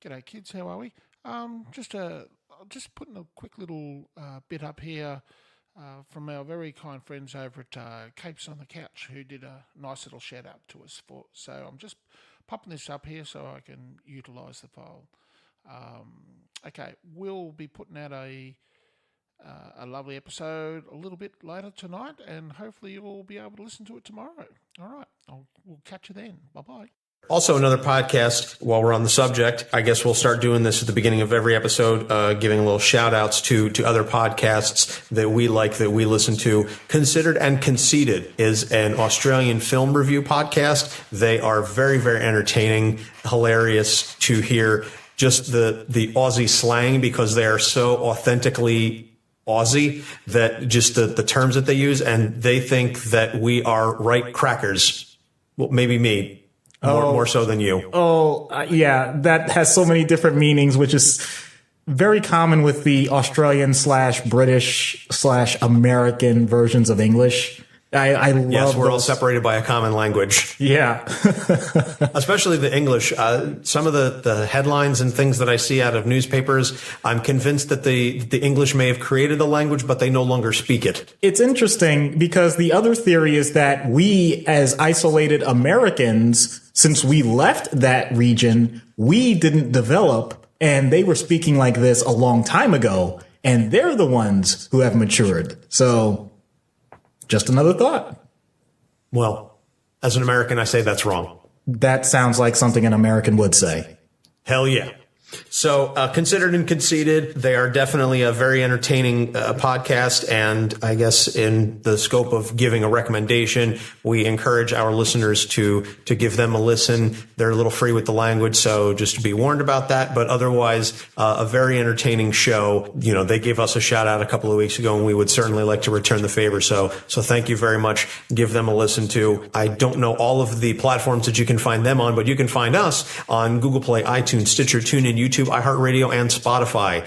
G'day, kids. How are we? Just putting a quick little bit up here from our very kind friends over at Capes on the Couch, who did a nice little shout out to us for. So I'm just popping this up here so I can utilise the file. Okay, we'll be putting out a lovely episode a little bit later tonight, and hopefully you'll be able to listen to it tomorrow. All right, we'll catch you then. Bye bye. Also, another podcast, while we're on the subject, I guess we'll start doing this at the beginning of every episode, giving little shout outs to other podcasts that we like, that we listen to. Considered and Conceited is an Australian film review podcast. They are very, very entertaining, hilarious to hear just the Aussie slang, because they are so authentically Aussie, that just the terms that they use, and they think that we are right crackers. Well, maybe me. More so than you. Yeah, that has so many different meanings, which is very common with the Australian / British / American versions of English. I love Yes, we're all those. separated by a common language. Yeah. Especially the English. Some of the headlines and things that I see out of newspapers, I'm convinced that the English may have created the language, but they no longer speak it. It's interesting because the other theory is that we, as isolated Americans, since we left that region, we didn't develop, and they were speaking like this a long time ago, and they're the ones who have matured. So, just another thought. Well, as an American, I say that's wrong. That sounds like something an American would say. Hell yeah. So, Considered and Conceited, they are definitely a very entertaining podcast. And I guess in the scope of giving a recommendation, we encourage our listeners to give them a listen. They're a little free with the language, so just to be warned about that. But otherwise, a very entertaining show. You know, they gave us a shout out a couple of weeks ago, and we would certainly like to return the favor. So thank you very much. Give them a listen to. I don't know all of the platforms that you can find them on, but you can find us on Google Play, iTunes, Stitcher, TuneIn, YouTube, iHeartRadio, and Spotify.